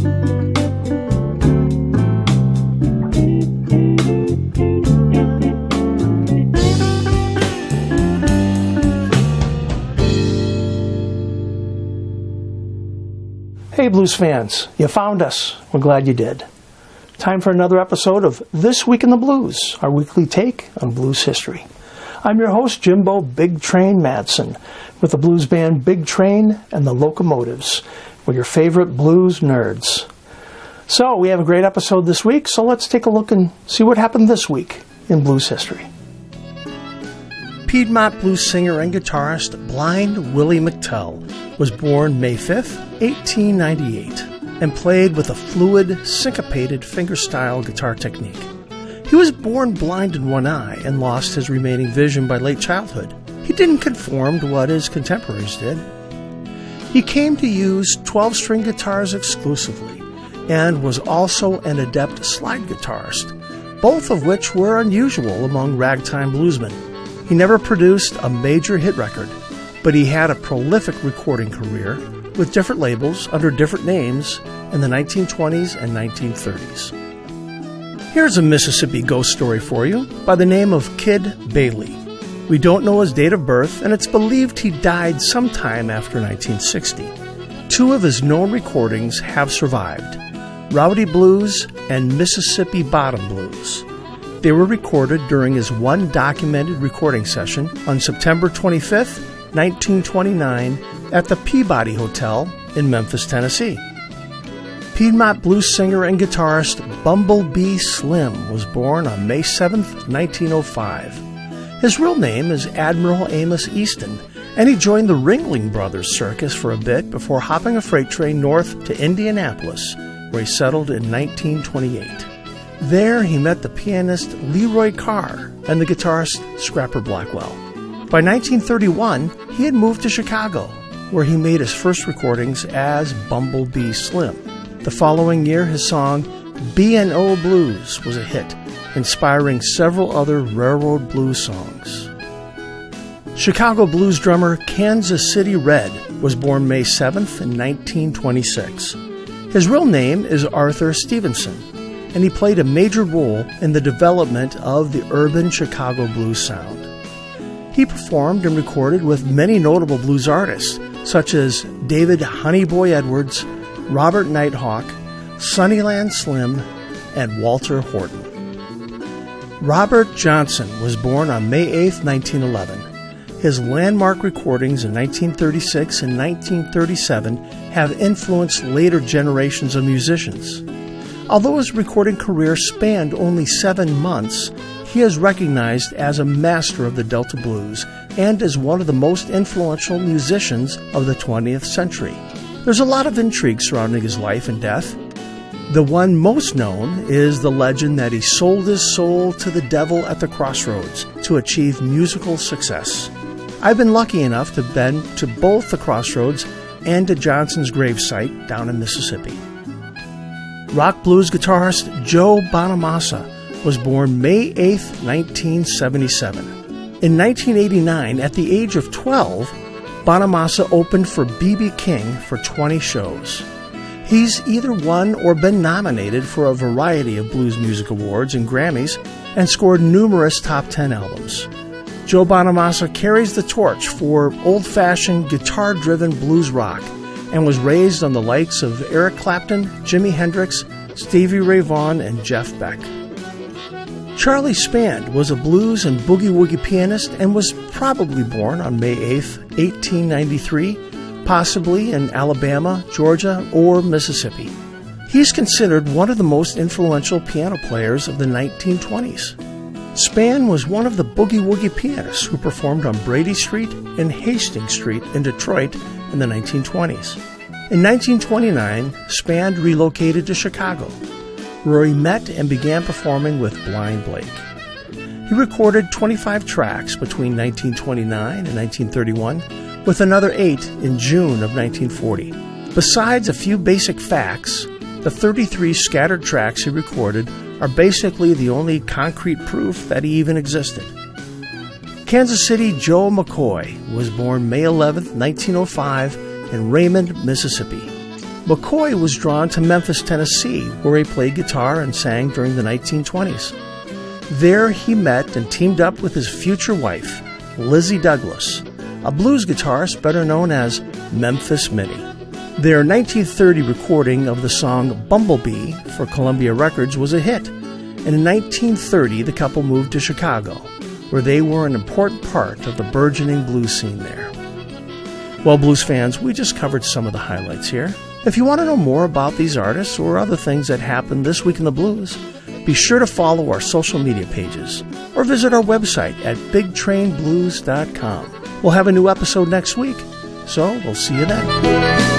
Hey blues fans, you found us. We're glad you did. Time for another episode of This Week in the Blues, our weekly take on blues history. I'm your host, Jimbo Big Train Madsen, with the blues band Big Train and the Locomotives. We're your favorite blues nerds. So we have a great episode this week, so let's take a look and see what happened this week in blues history. Piedmont blues singer and guitarist Blind Willie McTell was born May 5th, 1898, and played with a fluid, syncopated fingerstyle guitar technique. He was born blind in one eye and lost his remaining vision by late childhood. He didn't conform to what his contemporaries did. He came to use 12-string guitars exclusively and was also an adept slide guitarist, both of which were unusual among ragtime bluesmen. He never produced a major hit record, but he had a prolific recording career with different labels under different names in the 1920s and 1930s. Here's a Mississippi ghost story for you by the name of Kid Bailey. We don't know his date of birth, and it's believed he died sometime after 1960. Two of his known recordings have survived, Rowdy Blues and Mississippi Bottom Blues. They were recorded during his one documented recording session on September 25th, 1929, at the Peabody Hotel in Memphis, Tennessee. Piedmont blues singer and guitarist Bumblebee Slim was born on May 7, 1905. His real name is Admiral Amos Easton, and he joined the Ringling Brothers Circus for a bit before hopping a freight train north to Indianapolis, where he settled in 1928. There he met the pianist Leroy Carr and the guitarist Scrapper Blackwell. By 1931, he had moved to Chicago, where he made his first recordings as Bumblebee Slim. The following year, his song B&O Blues was a hit, inspiring several other railroad blues songs. Chicago blues drummer Kansas City Red was born May 7th in 1926. His real name is Arthur Stevenson, and he played a major role in the development of the urban Chicago blues sound. He performed and recorded with many notable blues artists, such as David Honeyboy Edwards, Robert Nighthawk, Sunnyland Slim, and Walter Horton. Robert Johnson was born on May 8, 1911. His landmark recordings in 1936 and 1937 have influenced later generations of musicians. Although his recording career spanned only 7 months, he is recognized as a master of the Delta blues and as one of the most influential musicians of the 20th century. There's a lot of intrigue surrounding his life and death. The one most known is the legend that he sold his soul to the devil at the crossroads to achieve musical success. I've been lucky enough to have been to both the crossroads and to Johnson's gravesite down in Mississippi. Rock blues guitarist Joe Bonnamassa was born May 8, 1977. In 1989, at the age of 12, Bonnamassa opened for B.B. King for 20 shows. He's either won or been nominated for a variety of blues music awards and Grammys and scored numerous top 10 albums. Joe Bonnamassa carries the torch for old-fashioned guitar-driven blues rock and was raised on the likes of Eric Clapton, Jimi Hendrix, Stevie Ray Vaughan, and Jeff Beck. Charlie Spand was a blues and boogie-woogie pianist and was probably born on May 8, 1893, possibly in Alabama, Georgia, or Mississippi. He's considered one of the most influential piano players of the 1920s. Spann was one of the boogie-woogie pianists who performed on Brady Street and Hastings Street in Detroit in the 1920s. In 1929, Spann relocated to Chicago, where he met and began performing with Blind Blake. He recorded 25 tracks between 1929 and 1931, with another 8 in June of 1940. Besides a few basic facts, the 33 scattered tracks he recorded are basically the only concrete proof that he even existed. Kansas City Joe McCoy was born May 11, 1905, in Raymond, Mississippi. McCoy was drawn to Memphis, Tennessee, where he played guitar and sang during the 1920s. There he met and teamed up with his future wife, Lizzie Douglas, a blues guitarist better known as Memphis Minnie. Their 1930 recording of the song Bumblebee for Columbia Records was a hit, and in 1930 the couple moved to Chicago, where they were an important part of the burgeoning blues scene there. Well, blues fans, we just covered some of the highlights here. If you want to know more about these artists or other things that happened this week in the blues, be sure to follow our social media pages or visit our website at bigtrainblues.com. We'll have a new episode next week, so we'll see you then.